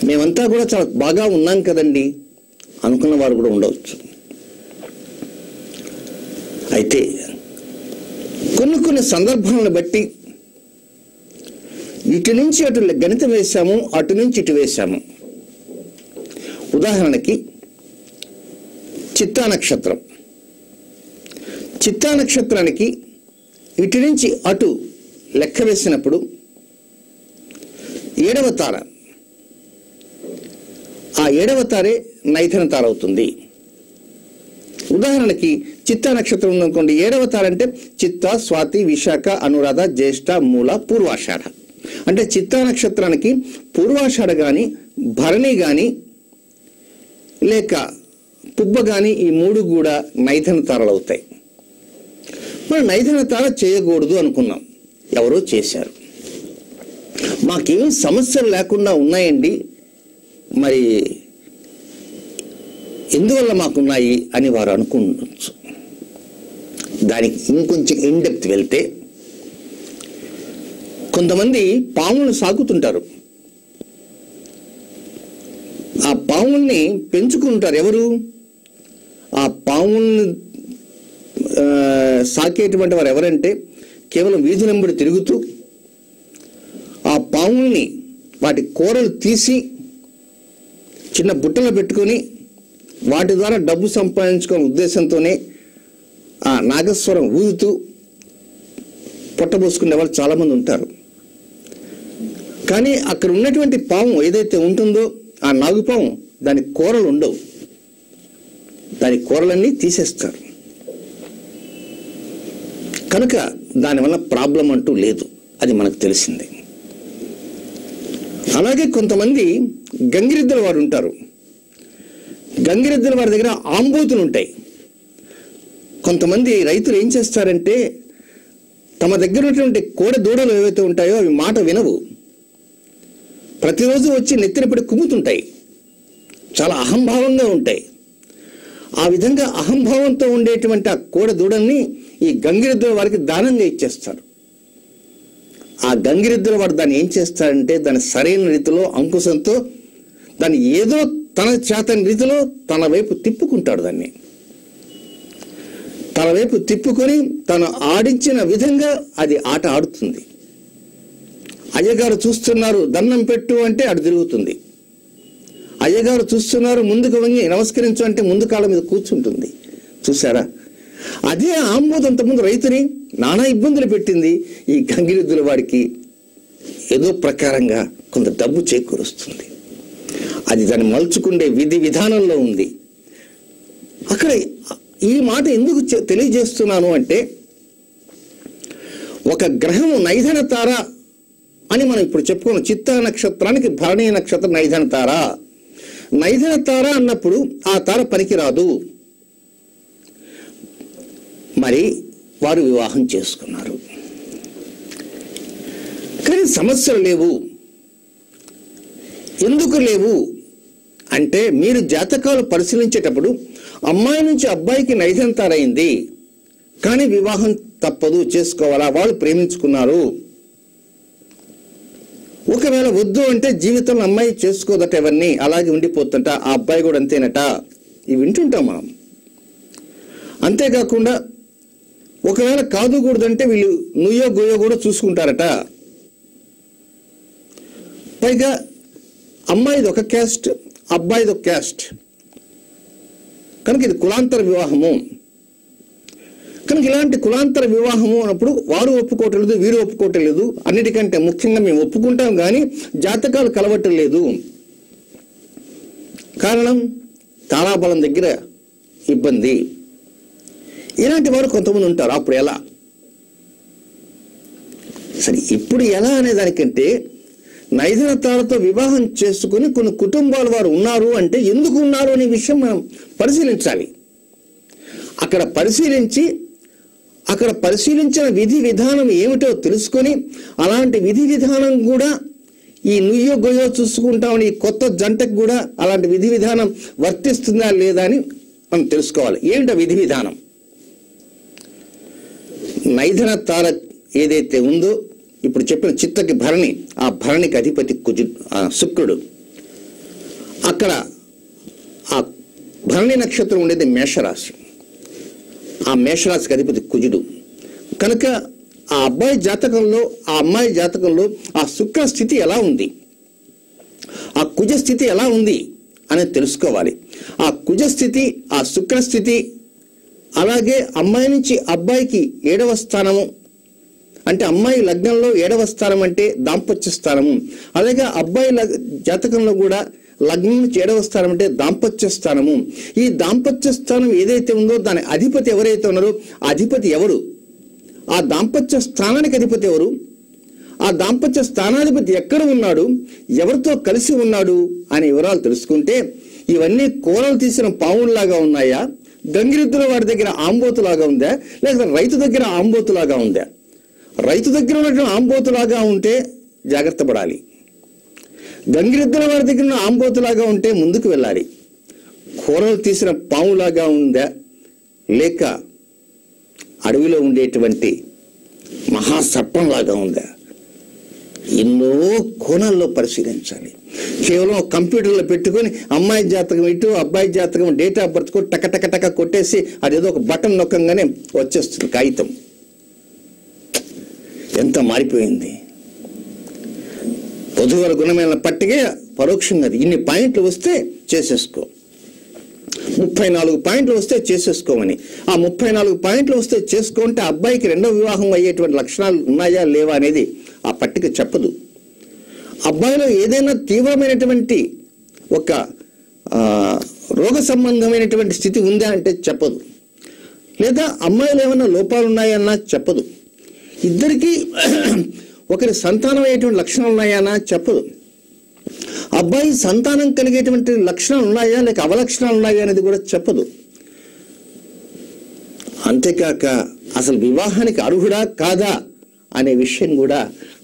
మేమంతా కూడా చాలా బాగా ఉన్నాం కదండి అనుకున్న వారు కూడా ఉండవచ్చు. అయితే కొన్ని సందర్భాలను బట్టి ఇటు నుంచి అటు గణితం వేశాము, అటు నుంచి ఇటు వేశాము. ఉదాహరణకి చిత్తా నక్షత్రం. చిత్తా నక్షత్రానికి ఇటు నుంచి అటు లెక్క వేసినప్పుడు 7వ తార, ఆ 7వ తారే నైథన తార అవుతుంది. ఉదాహరణకి చిత్తా నక్షత్రం ఉందనుకోండి, 7వ తార అంటే చిత్త, స్వాతి, విశాఖ, అనురాధ, జ్యేష్ఠ, మూల, పూర్వాషాఢ. అంటే చిత్తా నక్షత్రానికి పూర్వాషాఢ కానీ, భరణి కానీ, లేక పుబ్బ కానీ, ఈ 3 కూడా నైథన తారలు అవుతాయి. మరి నైథన తార చేయకూడదు అనుకున్నాం, ఎవరో చేశారు. మాకేం సమస్యలు లేకుండా ఉన్నాయండి, మరి ఎందువల్ల మాకున్నాయి అని వారు అనుకుంటచ్చు. దానికి ఇంకొంచెం ఇన్డెప్త్ వెళ్తే, కొంతమంది పాములను సాకుతుంటారు. ఆ పాముల్ని పెంచుకుంటారు. ఎవరు? ఆ పాముల్ని సాకేటువంటి వారు ఎవరంటే, కేవలం వీధులంబడి తిరుగుతూ ఆ పాముల్ని వాటి కూరలు తీసి చిన్న బుట్టలో పెట్టుకొని వాటి ద్వారా డబ్బు సంపాదించుకునే ఉద్దేశంతోనే ఆ నాగస్వరం ఊదుతూ పొట్టబోసుకునే వాళ్ళు చాలామంది ఉంటారు. కానీ అక్కడ ఉన్నటువంటి పాము ఏదైతే ఉంటుందో, ఆ నాగుపాము, దాని కూరలు ఉండవు, దాని కూరలన్నీ తీసేస్తారు. కనుక దానివల్ల ప్రాబ్లం అంటూ లేదు, అది మనకు తెలిసిందే. అలాగే కొంతమంది గంగిరెద్దుల వారు ఉంటారు. గంగిరెద్దుల వారి దగ్గర ఆంబోతులు ఉంటాయి. కొంతమంది రైతులు ఏం చేస్తారంటే, తమ దగ్గర ఉన్నటువంటి కోడె దూడలు ఏవైతే ఉంటాయో అవి మాట వినవు, ప్రతిరోజు వచ్చి నెత్తినపడి కుమ్ముతుంటాయి, చాలా అహంభావంగా ఉంటాయి. ఆ విధంగా అహంభావంతో ఉండేటువంటి ఆ కోడె దూడల్ని ఈ గంగిరెద్దుల వారికి దానంగా ఇచ్చేస్తారు. ఆ గంగిరెద్దుల వాడు దాన్ని ఏం చేస్తాడంటే, దాని సరైన రీతిలో అంకుశంతో దాన్ని ఏదో తన చేతని రీతిలో తన వైపు తిప్పుకుంటాడు. దాన్ని తన వైపు తిప్పుకొని తను ఆడించిన విధంగా అది ఆట ఆడుతుంది. అయ్యగారు చూస్తున్నారు, దండం పెట్టు అంటే అటు తిరుగుతుంది. అయ్యగారు చూస్తున్నారు, ముందుకు వంగి నమస్కరించు అంటే ముందు కాళ్ళ మీద కూర్చుంటుంది. చూసారా? అదే ఆంబోతు అంతకుముందు రైతుని నానా ఇబ్బందులు పెట్టింది. ఈ గంగిరెద్దుల వాడికి ఏదో ప్రకారంగా కొంత డబ్బు చేకూరుస్తుంది. అది దాన్ని మలుచుకుండే విధి విధానంలో ఉంది. అక్కడ ఈ మాట ఎందుకు తెలియజేస్తున్నాను అంటే, ఒక గ్రహము నైథన తార అని మనం ఇప్పుడు చెప్పుకున్నాం. చిత్తా నక్షత్రానికి భరణి నక్షత్రం నైథన తార. నైథన తార అన్నప్పుడు ఆ తార పనికిరాదు. మరి వారు వివాహం చేసుకున్నారు, కానీ సమస్యలు లేవు. ఎందుకు లేవు అంటే, మీరు జాతకాలు పరిశీలించేటప్పుడు అమ్మాయి నుంచి అబ్బాయికి నైథన తార అయింది, కానీ వివాహం తప్పదు, చేసుకోవాలా, వాళ్ళు ప్రేమించుకున్నారు. ఒకవేళ వద్దు అంటే జీవితంలో అమ్మాయి చేసుకోదట, ఎవరిని అలాగే ఉండిపోతుంట, ఆ అబ్బాయి కూడా అంతేనట, ఇవి వింటుంటాం మనం. అంతేకాకుండా ఒకవేళ కాదు కూడదంటే వీళ్ళు నుయ్యో గొయ్యో కూడా చూసుకుంటారట. పైగా అమ్మాయిది ఒక క్యాస్ట్, అబ్బాయిది ఒక క్యాస్ట్, కనుక ఇది కులాంతర వివాహము. కనుక ఇలాంటి కులాంతర వివాహము అన్నప్పుడు వారు ఒప్పుకోవటం లేదు, వీరు ఒప్పుకోవటం లేదు. అన్నిటికంటే ముఖ్యంగా మేము ఒప్పుకుంటాం కానీ జాతకాలు కలవటం లేదు. కారణం తారాబలం దగ్గర ఇబ్బంది. ఇలాంటి వారు కొంతమంది ఉంటారు. అప్పుడు ఎలా? సరే, ఇప్పుడు ఎలా అనే దానికంటే, నైథన తారతో వివాహం చేసుకుని కొన్ని కుటుంబాల వారు ఉన్నారు అంటే ఎందుకు ఉన్నారు అనే విషయం మనం పరిశీలించాలి. అక్కడ పరిశీలించిన విధి విధానం ఏమిటో తెలుసుకొని, అలాంటి విధి విధానం కూడా ఈ నుయ్యో గొయ్యో చూసుకుంటామని ఈ కొత్త జంటకు కూడా అలాంటి విధి విధానం వర్తిస్తుందా లేదా అని మనం తెలుసుకోవాలి. ఏమిటా విధి విధానం? నైథన తార ఏదైతే ఉందో, ఇప్పుడు చెప్పిన చిత్తకి భరణి, ఆ భరణికి అధిపతి శుక్రుడు. అక్కడ ఆ భరణి నక్షత్రం ఉండేది మేషరాశి, ఆ మేషరాశికి అధిపతి కుజుడు. కనుక ఆ అబ్బాయి జాతకంలో ఆ అమ్మాయి జాతకంలో ఆ శుక్ర స్థితి ఎలా ఉంది, ఆ కుజ స్థితి ఎలా ఉంది అనేది తెలుసుకోవాలి. ఆ కుజ స్థితి, ఆ శుక్ర స్థితి, అలాగే అమ్మాయి నుంచి అబ్బాయికి 7వ స్థానము అంటే అమ్మాయి లగ్నంలో 7వ స్థానం అంటే దాంపత్య స్థానము, అలాగే అబ్బాయి జాతకంలో కూడా లగ్నం నుంచి 7వ స్థానం అంటే దాంపత్య స్థానము. ఈ దాంపత్య స్థానం ఏదైతే ఉందో దాని అధిపతి ఎవరైతే ఉన్నారో ఆ అధిపతి ఎవరు, ఆ దాంపత్య స్థానానికి అధిపతి ఎవరు, ఆ దాంపత్య స్థానాధిపతి ఎక్కడ ఉన్నాడు, ఎవరితో కలిసి ఉన్నాడు అనే వివరాలు తెలుసుకుంటే ఇవన్నీ కూరలు తీసిన పావుల్లాగా ఉన్నాయా, గంగిరెద్దుల వాడి దగ్గర ఆంబోతులాగా ఉందా, లేకపోతే రైతు దగ్గర ఆంబోతులాగా ఉందా? రైతు దగ్గర ఉన్నటువంటి ఆంబోతులాగా ఉంటే జాగ్రత్త పడాలి, గంగిరెద్దుల వాడి దగ్గర ఉన్న ఆంబోతులాగా ఉంటే ముందుకు వెళ్ళాలి. కూరలు తీసిన పావులాగా ఉందా, లేక అడవిలో ఉండేటువంటి మహాసర్పంలాగా ఉందా? ఎన్నో కోణాల్లో పరిశీలించాలి. కేవలం కంప్యూటర్లో పెట్టుకొని అమ్మాయి జాతకం ఇటు అబ్బాయి జాతకం డేట్ ఆఫ్ బర్త్ కూడా టక టక టక కొట్టేసి అదేదో ఒక బటన్ నొక్కంగానే వచ్చేస్తుంది కాగితం. ఎంత మారిపోయింది. వధువర గుణమైన పట్టికే పరోక్షంగా ఇన్ని పాయింట్లు వస్తే చేసేసుకో, 34 పాయింట్లు వస్తే చేసేసుకోమని. ఆ 34 పాయింట్లు వస్తే చేసుకుంటే అబ్బాయికి 2వ వివాహం అయ్యేటువంటి లక్షణాలు ఉన్నాయా లేవా అనేది ఆ పట్టిక చెప్పదు. అబ్బాయిలో ఏదైనా తీవ్రమైనటువంటి ఒక రోగ సంబంధమైనటువంటి స్థితి ఉందా అంటే చెప్పదు, లేదా అమ్మాయిలో ఏమైనా లోపాలు ఉన్నాయన్నా చెప్పదు, ఇద్దరికి ఒకరి సంతానం అయ్యేటువంటి లక్షణాలు ఉన్నాయన్నా చెప్పదు, అబ్బాయి సంతానం కలిగేటువంటి లక్షణాలు ఉన్నాయా లేక అవలక్షణాలు ఉన్నాయా అనేది కూడా చెప్పదు. అంతేకాక అసలు వివాహానికి అర్హుడా కాదా అనే విషయం కూడా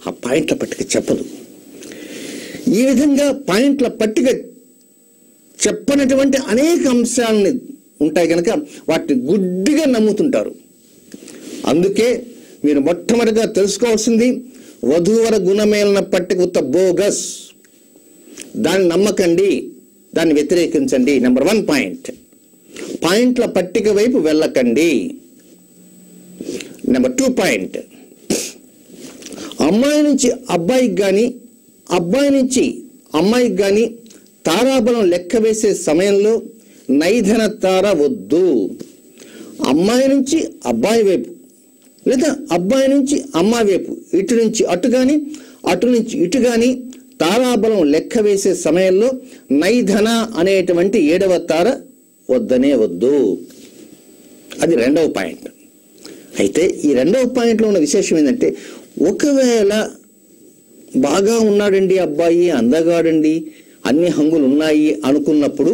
ఆ పాయింట్ల పట్టిక చెప్పదు. ఈ విధంగా పాయింట్ల పట్టిక చెప్పనటువంటి అనేక అంశాలని ఉంటాయి కనుక వాటిని గుడ్డిగా నమ్ముతుంటారు. అందుకే మీరు మొట్టమొదటిగా తెలుసుకోవాల్సింది వధూవర గుణమేళన పట్టిక ఉత్త బోగస్, దాన్ని నమ్మకండి, దాన్ని వ్యతిరేకించండి. నెంబర్ 1 పాయింట్, పాయింట్ల పట్టిక వైపు వెళ్ళకండి. నెంబర్ 2 పాయింట్, అమ్మాయి నుంచి అబ్బాయికి కానీ అబ్బాయి నుంచి అమ్మాయికి కానీ తారాబలం లెక్క వేసే సమయంలో నైధన తార వద్దు. అమ్మాయి నుంచి అబ్బాయి వైపు లేదా అబ్బాయి నుంచి అమ్మాయి వైపు, ఇటు నుంచి అటు కానీ అటు నుంచి ఇటు కానీ తారాబలం లెక్క వేసే సమయంలో నైధన అనేటువంటి 7వ తార వద్దనే వద్దు. అది 2వ పాయింట్. అయితే ఈ 2వ పాయింట్లో ఉన్న విశేషం ఏంటంటే, ఒకవేళ బాగా ఉన్నాడండి అబ్బాయి, అందగాడండి, అన్ని హంగులు ఉన్నాయి అనుకున్నప్పుడు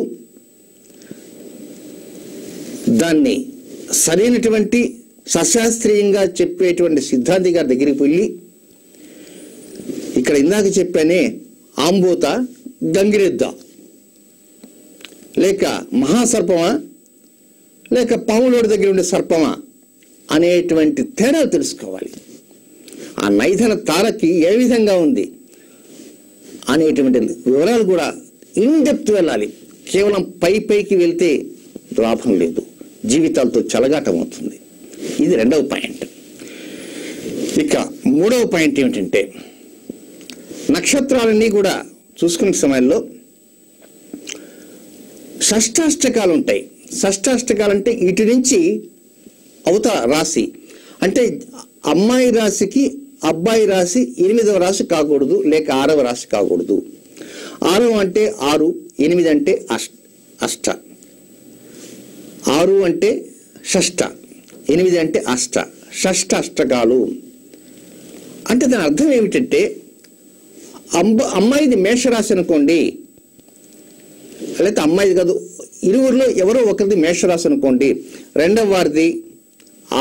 దాన్ని సరైనటువంటి సశాస్త్రీయంగా చెప్పేటువంటి సిద్ధాంతి గారి దగ్గరికి వెళ్ళి, ఇక్కడ ఇందాక చెప్పానే ఆంబోత గంగిరెద్ద లేక మహాసర్పమా లేక పాములోడి దగ్గర ఉండే సర్పమా అనేటువంటి తేడా తెలుసుకోవాలి. ఆ నైధన తారకి ఏ విధంగా ఉంది అనేటువంటి వివరాలు కూడా ఇన్ డెప్త్ వెళ్ళాలి. కేవలం పైకి వెళ్తే లాభం లేదు, జీవితాలతో చెలగాటం అవుతుంది. ఇది 2వ పాయింట్. ఇక 3వ పాయింట్ ఏమిటంటే, నక్షత్రాలన్నీ కూడా చూసుకునే సమయంలో షష్టాష్టకాలు ఉంటాయి. షష్టాష్టకాలు అంటే ఇటు నుంచి అవతల రాశి, అంటే అమ్మాయి రాశికి అబ్బాయి రాశి 8వ రాశి కాకూడదు, లేక 6వ రాశి కాకూడదు. 6 అంటే 6, 8 అంటే అష్ట, 6 అంటే షష్ట, 8 అంటే అష్ట, షష్టాష్టకాలు. అంటే దాని అర్థం ఏమిటంటే, అమ్మాయిది మేషరాశి అనుకోండి, లేకపోతే అమ్మాయిది కాదు, ఇరువురిలో ఎవరో ఒకరిది మేషరాశి అనుకోండి, 2వ వారిది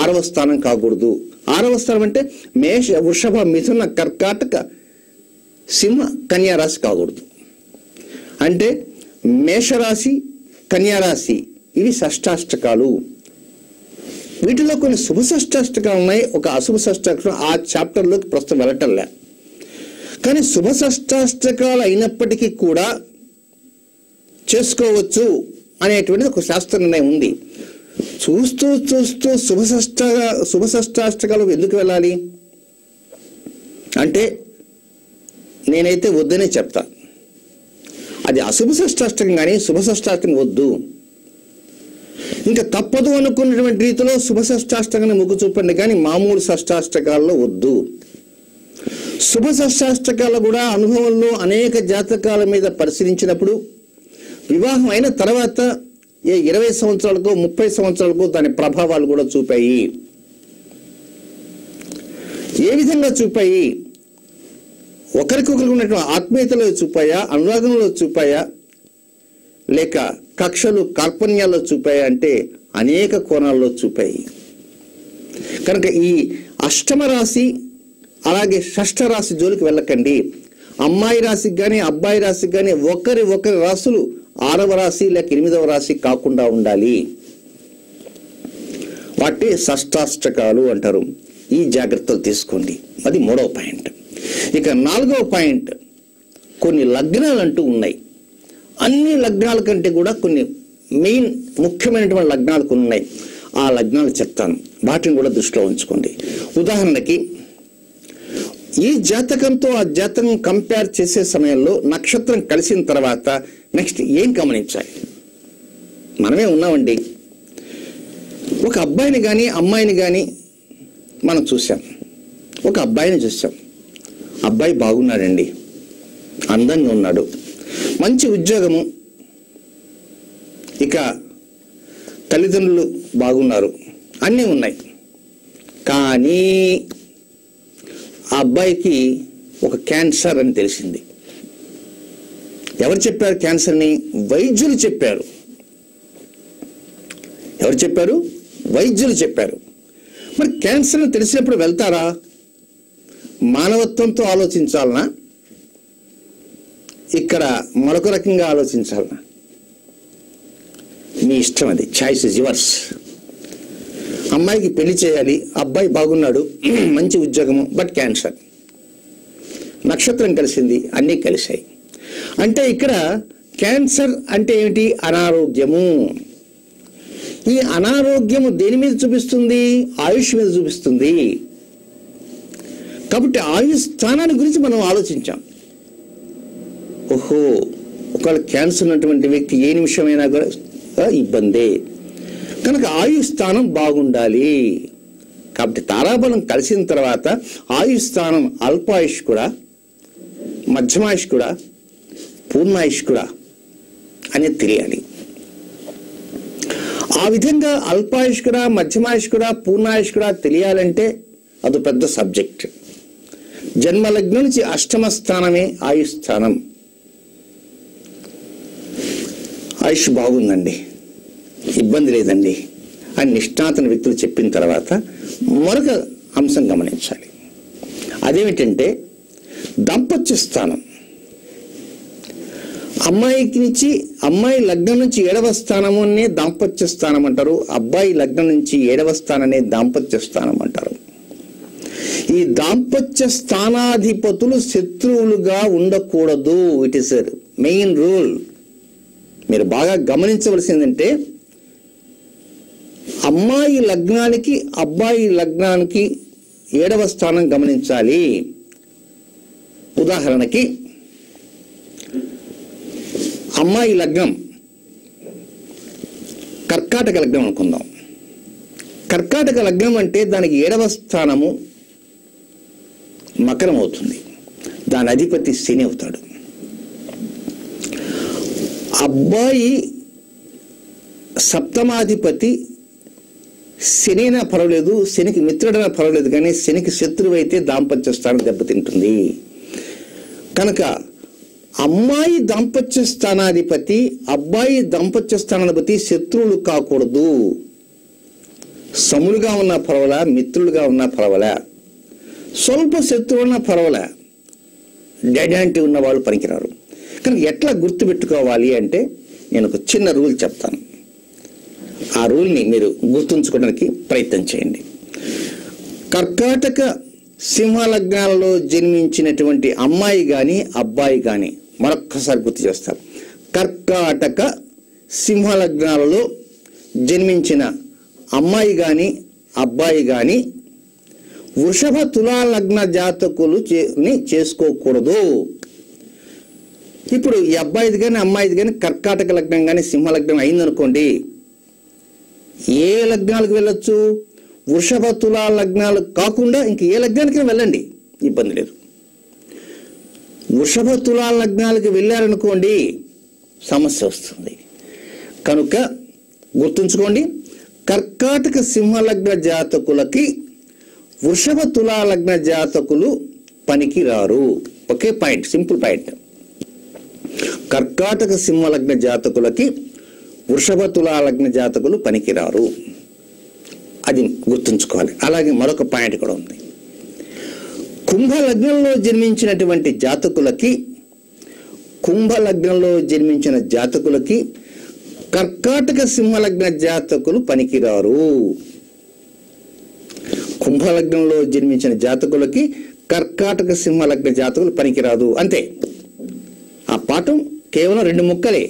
6వ స్థానం కాకూడదు. 6వ స్థానం అంటే మేష, వృషభ, మిథున, కర్కాటక, సింహ, కన్యారాశి కాకూడదు. అంటే మేషరాశి, కన్యారాశి ఇవి షష్టాష్టకాలు. వీటిలో కొన్ని శుభ షష్టాష్టకాలు ఉన్నాయి, ఒక అశుభ షష్టాష్టకం ఆ చాప్టర్లోకి ప్రస్తుతం వెళ్ళటంలే. కానీ శుభ షష్టాష్టకాలు అయినప్పటికీ కూడా చేసుకోవచ్చు అనేటువంటిది ఒక శాస్త్ర నిర్ణయం ఉంది. చూస్తూ చూస్తూ శుభ షష్టాష్టకాలు ఎందుకు వెళ్ళాలి? అంటే నేనైతే వద్దనే చెప్తా. అది అశుభ షష్టాష్టకం కానీ శుభ షష్టాష్టకం వద్దు. ఇంకా తప్పదు అనుకున్నటువంటి రీతిలో శుభ షష్టాష్టకాన్ని మొగ్గు చూపండి, కానీ మామూలు షష్టాష్టకాల్లో వద్దు. శుభ షష్టాష్టకాలు కూడా అనుభవంలో అనేక జాతకాల మీద పరిశీలించినప్పుడు వివాహం అయిన తర్వాత 20 సంవత్సరాలకు 30 సంవత్సరాలకు దాని ప్రభావాలు కూడా చూపాయి. ఏ విధంగా చూపాయి? ఒకరికొకరికి ఉన్నటువంటి ఆత్మీయతలో చూపాయా, అనురాగంలో చూపాయా, లేక కక్షలు కార్పణ్యాల్లో చూపాయా అంటే అనేక కోణాల్లో చూపాయి. కనుక ఈ అష్టమ రాశి అలాగే షష్ఠ రాశి జోలికి వెళ్ళకండి. అమ్మాయి రాశికి కానీ అబ్బాయి రాశికి కానీ ఒకరి రాశులు 6వ రాశి లేక 8వ రాశి కాకుండా ఉండాలి. వాటి షష్టాష్టకాలు అంటారు. ఈ జాగ్రత్తలు తీసుకోండి. అది 3వ పాయింట్. ఇక 4వ పాయింట్, కొన్ని లగ్నాలు అంటూ ఉన్నాయి. అన్ని లగ్నాల కంటే కూడా కొన్ని మెయిన్ ముఖ్యమైనటువంటి లగ్నాలు కొన్ని ఉన్నాయి. ఆ లగ్నాలు చెప్తాను, వాటిని కూడా దృష్టిలో ఉంచుకోండి. ఉదాహరణకి ఈ జాతకంతో ఆ జాతకం కంపేర్ చేసే సమయంలో నక్షత్రం కలిసిన తర్వాత నెక్స్ట్ ఏం గమనించాలి? మనమే ఉన్నామండి. ఒక అబ్బాయిని కానీ అమ్మాయిని కానీ మనం చూసాం. ఒక అబ్బాయిని చూసాం. అబ్బాయి బాగున్నాడండి, అందంగా ఉన్నాడు, మంచి ఉద్యోగము, ఇక తల్లిదండ్రులు బాగున్నారు, అన్నీ ఉన్నాయి. కానీ ఆ అబ్బాయికి ఒక క్యాన్సర్ అని తెలిసింది. ఎవరు చెప్పారు క్యాన్సర్ని? వైద్యులు చెప్పారు. ఎవరు చెప్పారు? వైద్యులు చెప్పారు. మరి క్యాన్సర్ అని తెలిసినప్పుడు వెళ్తారా? మానవత్వంతో ఆలోచించాలనా, ఇక్కడ మరొక రకంగా ఆలోచించాలనా? మీ ఇష్టం, అది చాయిస్ ఇస్ యువర్స్. అమ్మాయికి పెళ్లి చేయాలి, అబ్బాయి బాగున్నాడు, మంచి ఉద్యోగము, బట్ క్యాన్సర్. నక్షత్రం కలిసింది, అన్నీ కలిశాయి. అంటే ఇక్కడ క్యాన్సర్ అంటే ఏమిటి? అనారోగ్యము. ఈ అనారోగ్యము దేని మీద చూపిస్తుంది? ఆయుష్ మీద చూపిస్తుంది. కాబట్టి ఆయుష్ స్థానాన్ని గురించి మనం ఆలోచించాం. ఓహో, ఒకవేళ క్యాన్సర్ ఉన్నటువంటి వ్యక్తి ఏ నిమిషమైనా కూడా ఇబ్బందే. కనుక ఆయుష్ స్థానం బాగుండాలి. కాబట్టి తారాబలం కలిసిన తర్వాత ఆయుష్ స్థానం అల్పాయుష్ కూడా, మధ్యమాయుష్ కూడా, పూర్ణాయుష్ కూడా అనేది తెలియాలి. ఆ విధంగా అల్పాయుష్ కూడా, మధ్యమాయుష్ కూడా, పూర్ణాయుష్ కూడా తెలియాలంటే అది పెద్ద సబ్జెక్ట్. జన్మలగ్నం నుంచి అష్టమ స్థానమే ఆయుష్ స్థానం. ఆయుష్ బాగుందండి, ఇబ్బంది లేదండి అని నిష్ణాతన వ్యక్తులు చెప్పిన తర్వాత మరొక అంశం గమనించాలి. అదేమిటంటే దాంపత్య స్థానం. అమ్మాయి లగ్నం నుంచి 7వ స్థానమునే దాంపత్య స్థానం అంటారు. అబ్బాయి లగ్నం నుంచి 7వ స్థానమే దాంపత్య స్థానం అంటారు. ఈ దాంపత్య స్థానాధిపతులు శత్రువులుగా ఉండకూడదు. It is main rule. మీరు బాగా గమనించవలసిందంటే అమ్మాయి లగ్నానికి అబ్బాయి లగ్నానికి 7వ స్థానం గమనించాలి. ఉదాహరణకి అమ్మాయి లగ్నం కర్కాటక లగ్నం అనుకుందాం. కర్కాటక లగ్నం అంటే దానికి 7వ స్థానము మకరం అవుతుంది. దాని అధిపతి శని అవుతాడు. అబ్బాయి సప్తమాధిపతి శనినా పర్వాలేదు, శనికి మిత్రుడైనా పర్వాలేదు, కానీ శనికి శత్రువు అయితే దాంపత్య స్థానం దెబ్బతింటుంది. కనుక అమ్మాయి దాంపత్య స్థానాధిపతి, అబ్బాయి దాంపత్య స్థానాధిపతి శత్రువులు కాకూడదు. సములుగా ఉన్నా పర్వాలా, మిత్రులుగా ఉన్నా పర్వాలా, స్వల్ప శత్రువు ఉన్నా పర్వాలా, డెడాంటి ఉన్న వాళ్ళు పనికిరారు. కనుక ఎట్లా గుర్తుపెట్టుకోవాలి అంటే నేను ఒక చిన్న రూల్ చెప్తాను. ఆ రూల్ని మీరు గుర్తుంచుకోవడానికి ప్రయత్నం చేయండి. కర్కాటక సింహ లగ్నాలలో జన్మించినటువంటి అమ్మాయి కానీ అబ్బాయి కానీ, మరొక్కసారి గుర్తు చేస్తారు, కర్కాటక సింహ లగ్నాలలో జన్మించిన అమ్మాయి కానీ అబ్బాయి కానీ వృషభ తులా లగ్న జాతకులు చేసుకోకూడదు. ఇప్పుడు ఈ అబ్బాయిది కానీ అమ్మాయిది కానీ కర్కాటక లగ్నం కానీ సింహ లగ్నం అయిందనుకోండి, ఏ లగ్నాలకు వెళ్ళొచ్చు? వృషభ తులా లగ్నాలు కాకుండా ఇంక ఏ లగ్నానికి వెళ్ళండి, ఇబ్బంది లేదు. వృషభ తులా లగ్నాలకు వెళ్ళారనుకోండి సమస్య వస్తుంది. కనుక గుర్తుంచుకోండి, కర్కాటక సింహ లగ్న జాతకులకి వృషభ తులా లగ్న జాతకులు పనికిరారు. ఒకే పాయింట్, సింపుల్ పాయింట్. కర్కాటక సింహ లగ్న జాతకులకి వృషభ తులా లగ్న జాతకులు పనికిరారు, అది గుర్తుంచుకోవాలి. అలాగే మరొక పాయింట్ కూడా ఉంది. కుంభ లగ్నంలో జన్మించినటువంటి జాతకులకి, కుంభ లగ్నంలో జన్మించిన జాతకులకి కర్కాటక సింహ లగ్న జాతకులు పనికిరారు. కుంభ లగ్నంలో జన్మించిన జాతకులకి కర్కాటక సింహ లగ్న జాతకులు పనికిరాదు, అంతే. ఆ పాఠం కేవలం 2 ముక్కలే.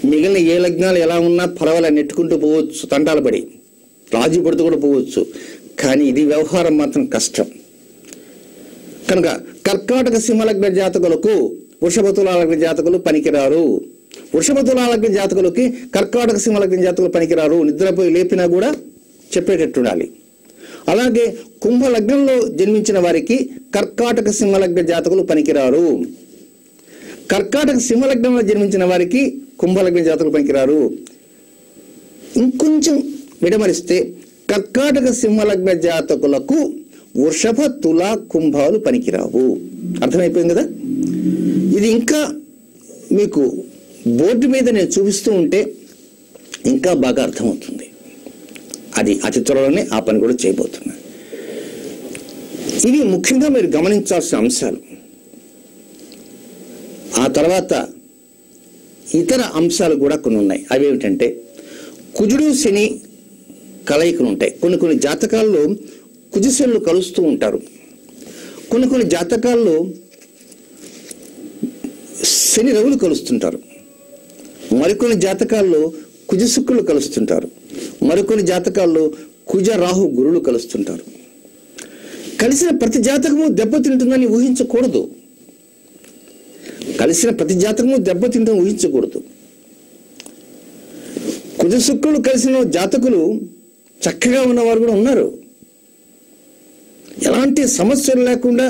మిగిలిన ఏ లగ్నాలు ఎలా ఉన్నా పర్వాలేదు, నెట్టుకుంటూ పోవచ్చు, తంటాలు పడి రాజీ పడుతూ కూడా పోవచ్చు. కానీ ఇది వ్యవహారం మాత్రం కష్టం. కనుక కర్కాటక సింహలగ్న జాతకులకు వృషభ తులా లగ్న జాతకులు పనికిరారు. వృషభ తులా లగ్న జాతకులకి కర్కాటక సింహలగ్న జాతకులు పనికిరారు. నిద్రపోయి లేపినా కూడా చెప్పేటట్టు ఉండాలి. అలాగే కుంభ లగ్నంలో జన్మించిన వారికి కర్కాటక సింహలగ్న జాతకులు పనికిరారు. కర్కాటక సింహలగ్నంలో జన్మించిన వారికి కుంభలగ్న జాతకులు పనికిరారు. ఇంకొంచెం విడమరిస్తే కర్కాటక సింహలగ్న జాతకులకు వృషభ తులా కుంభాలు పనికిరావు. అర్థమైపోయింది కదా? ఇది ఇంకా మీకు బోర్డు మీద నేను చూపిస్తూ ఉంటే ఇంకా బాగా అర్థమవుతుంది. అది అతి త్వరలోనే ఆ పని కూడా చేయబోతున్నా. ఇవి ముఖ్యంగా మీరు గమనించాల్సిన అంశాలు. ఆ తర్వాత ఇతర అంశాలు కూడా కొన్ని ఉన్నాయి. అవేమిటంటే కుజుడు శని కలయికలు ఉంటాయి. కొన్ని జాతకాల్లో కుజశనులు కలుస్తూ ఉంటారు. కొన్ని జాతకాల్లో శని రవులు కలుస్తుంటారు. మరికొన్ని జాతకాల్లో కుజ శుక్రులు కలుస్తుంటారు. మరికొన్ని జాతకాల్లో కుజ రాహు గురువులు కలుస్తుంటారు. కలిసిన ప్రతి జాతకము దెబ్బతింటుందని ఊహించకూడదు. కలిసిన ప్రతి జాతకము దెబ్బతింటుందని ఊహించకూడదు. కుజ శుక్రులు కలిసిన జాతకులు చక్కగా ఉన్నవారు కూడా ఉన్నారు. ఎలాంటి సమస్యలు లేకుండా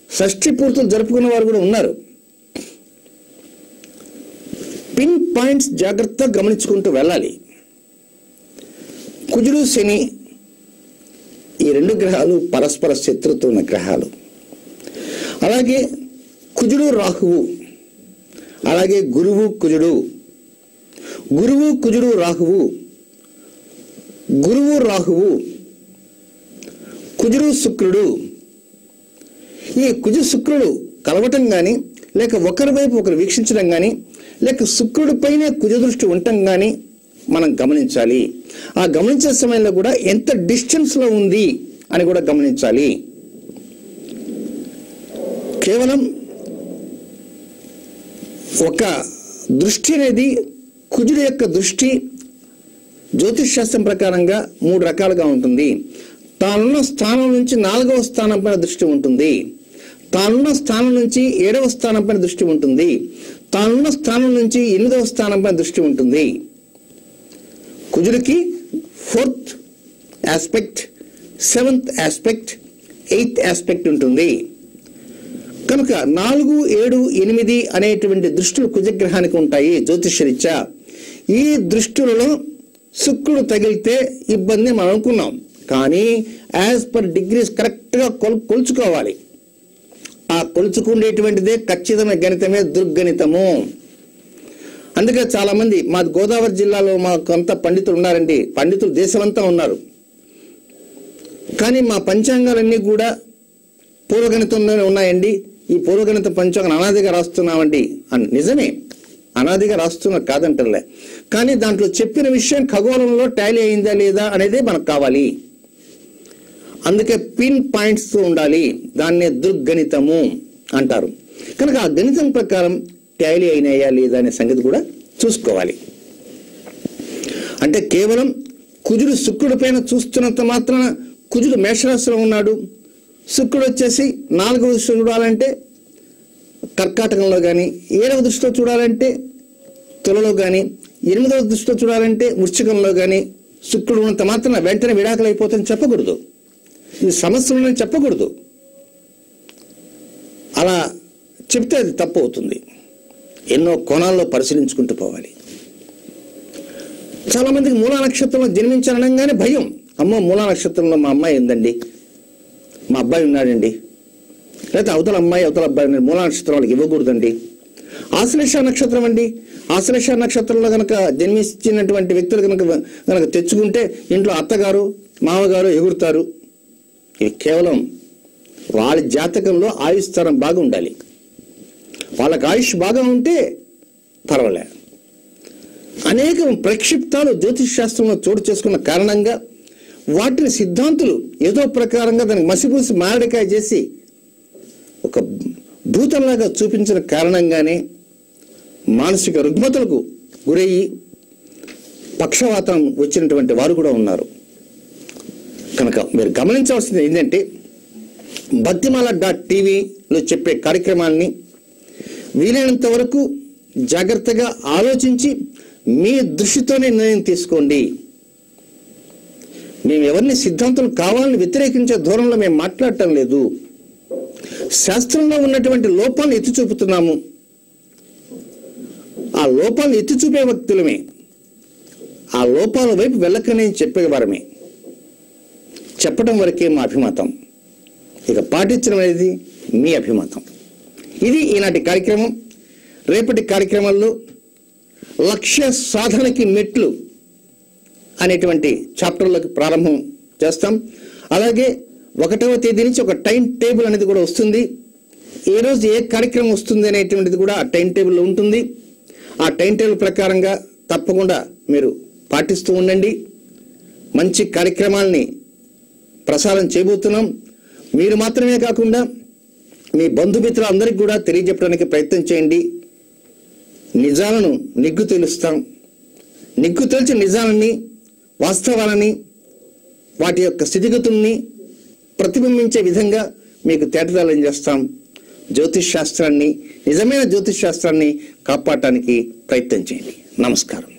షష్ఠి పూర్తులు జరుపుకున్న వారు కూడా ఉన్నారు. పిన్ పాయింట్స్ జాగ్రత్తగా గమనించుకుంటూ వెళ్ళాలి. కుజుడు శని ఈ 2 గ్రహాలు పరస్పర శత్రుత్వం ఉన్న గ్రహాలు. అలాగే కుజుడు రాహువు, అలాగే గురువు కుజుడు, గురువు కుజుడు రాహువు, గురువు రాహువు, కుజుడు శుక్రుడు. ఈ కుజ శుక్రుడు కలవటం కానీ, లేక ఒకరి వైపు ఒకరు వీక్షించడం కానీ, లేక శుక్రుడి పైనే కుజ దృష్టి ఉండటం కానీ మనం గమనించాలి. ఆ గమనించే సమయంలో కూడా ఎంత డిస్టెన్స్లో ఉంది అని కూడా గమనించాలి. కేవలం ఒక దృష్టి అనేది, కుజుడు యొక్క దృష్టి జ్యోతిష్ శాస్త్రం ప్రకారంగా 3 రకాలుగా ఉంటుంది. తానున్న స్థానం నుంచి 4వ స్థానం పైన దృష్టి ఉంటుంది. తానున్న స్థానం నుంచి 7వ స్థానం పైన దృష్టి ఉంటుంది. తానున్న స్థానం నుంచి 8వ స్థానం పైన దృష్టి ఉంటుంది. కుజుడికి 4th aspect, 7th aspect, 8th aspect ఉంటుంది. కనుక 4, 7, 8 అనేటువంటి దృష్టులు కుజగ్రహానికి ఉంటాయి జ్యోతిష్యరీత్యా. ఈ దృష్టులలో శుక్రుడు తగిలితే ఇబ్బంది మనం అనుకున్నాం. కానీ యాజ్ పర్ డిగ్రీస్ కరెక్ట్గా కొలుచుకోవాలి. ఆ కొలుచుకునేటువంటిదే ఖచ్చితమైన గణితమే దుర్గణితము. అందుకే చాలా మంది మా గోదావరి జిల్లాలో మాకు అంతా పండితులు ఉన్నారండి. పండితులు దేశమంతా ఉన్నారు. కానీ మా పంచాంగాలన్నీ కూడా పూర్వగణితంలోనే ఉన్నాయండి. ఈ పూర్వగణిత పంచాంగం అనాదిగా రాస్తున్నామండి అని. నిజమే, అనాదిగా రాస్తున్నా కాదంటలే. కానీ దాంట్లో చెప్పిన విషయం ఖగోళంలో టాలీ అయిందా లేదా అనేదే మనకు కావాలి. అందుకే పిన్ పాయింట్స్ ఉండాలి. దాన్నే దుర్గణితము అంటారు. కనుక ఆ గణితం ప్రకారం టాలీ అయినాయా లేదా అనే సంగతి కూడా చూసుకోవాలి. అంటే కేవలం కుజుడు శుక్రుడి పైన చూస్తున్నంత మాత్రాన కుజుడు మేషరాశిలో ఉన్నాడు, శుక్రుడు వచ్చేసి 4వ దృష్టిలో చూడాలంటే కర్కాటకంలో కానీ, 7వ దృష్టిలో చూడాలంటే తులలో కానీ, 8వ దృష్టిలో చూడాలంటే వృశ్చికంలో కానీ శుక్రుడు ఉన్నంత మాత్రం వెంటనే విడాకులు అయిపోతుందని చెప్పకూడదు. ఇది సమస్యలని చెప్పకూడదు. అలా చెప్తే అది తప్పు అవుతుంది. ఎన్నో కోణాల్లో పరిశీలించుకుంటూ పోవాలి. చాలామందికి మూలా నక్షత్రంలో జన్మించాలనగానే భయం. అమ్మో, మూలా నక్షత్రంలో మా అమ్మాయి ఉందండి, మా అబ్బాయి ఉన్నాడండి, లేకపోతే అవతల అమ్మాయి అవతల అబ్బాయి ఉన్నాడు, మూలా నక్షత్రం వాళ్ళకి ఇవ్వకూడదండి. ఆశ్లేష నక్షత్రం అండి, ఆశ్లేష నక్షత్రంలో కనుక జన్మించినటువంటి వ్యక్తులు కనుక తెచ్చుకుంటే ఇంట్లో అత్తగారు మామగారు ఎగురుతారు. ఇది కేవలం వాళ్ళ జాతకంలో ఆయుష్తరం బాగా ఉండాలి. వాళ్ళకి ఆయుష్ బాగా ఉంటే పర్వాలే. అనేక ప్రక్షిప్తాలు జ్యోతిష్ శాస్త్రంలో చోటు చేసుకున్న కారణంగా వాటిని సిద్ధాంతులు ఏదో ప్రకారంగా దానికి మసిపూసి మారడికాయ చేసి ఒక భూతంలాగా చూపించిన కారణంగానే మానసిక రుగ్మతలకు గురయ్యి పక్షవాతం వచ్చినటువంటి వారు కూడా ఉన్నారు. కనుక మీరు గమనించవలసింది ఏంటంటే, భక్తిమాల.టీవీలో చెప్పే కార్యక్రమాన్ని వీలైనంత వరకు జాగ్రత్తగా ఆలోచించి మీ దృష్టితోనే నిర్ణయం తీసుకోండి. మేము ఎవరిని సిద్ధాంతం కావాలని వ్యతిరేకించే ధోరణిలో మేము మాట్లాడటం లేదు. శాస్త్రంలో ఉన్నటువంటి లోపాలను ఎత్తి చూపుతున్నాము. ఆ లోపాలను ఎత్తి చూపే వ్యక్తులమే, ఆ లోపాల వైపు వెళ్ళకనే చెప్పేవారమే. చెప్పడం వరకే మా అభిమతం, ఇక పాటించడం అనేది మీ అభిమతం. ఇది ఈనాటి కార్యక్రమం. రేపటి కార్యక్రమాల్లో లక్ష్య సాధనకి మెట్లు అనేటువంటి చాప్టర్లోకి ప్రారంభం చేస్తాం. అలాగే 1వ తేదీ నుంచి ఒక టైం టేబుల్ అనేది కూడా వస్తుంది. ఏ రోజు ఏ కార్యక్రమం వస్తుంది అనేటువంటిది కూడా ఆ టైం టేబుల్లో ఉంటుంది. ఆ టైం టేబుల్ ప్రకారంగా తప్పకుండా మీరు పాటిస్తూ ఉండండి. మంచి కార్యక్రమాల్ని ప్రసారం చేయబోతున్నాం. మీరు మాత్రమే కాకుండా మీ బంధుమిత్రులు అందరికీ కూడా తెలియజెప్పడానికి ప్రయత్నం చేయండి. నిజాలను నిగ్గు తెలుస్తాం. నిగ్గు తెలిసి నిజాలని, వాస్తవాలని, వాటి యొక్క స్థితిగతుల్ని ప్రతిబింబించే విధంగా మీకు తేటతెల్లం చేస్తాం. జ్యోతిష్ శాస్త్రాన్ని, నిజమైన జ్యోతిష్ శాస్త్రాన్ని కాపాడటానికి ప్రయత్నం చేయండి. నమస్కారం.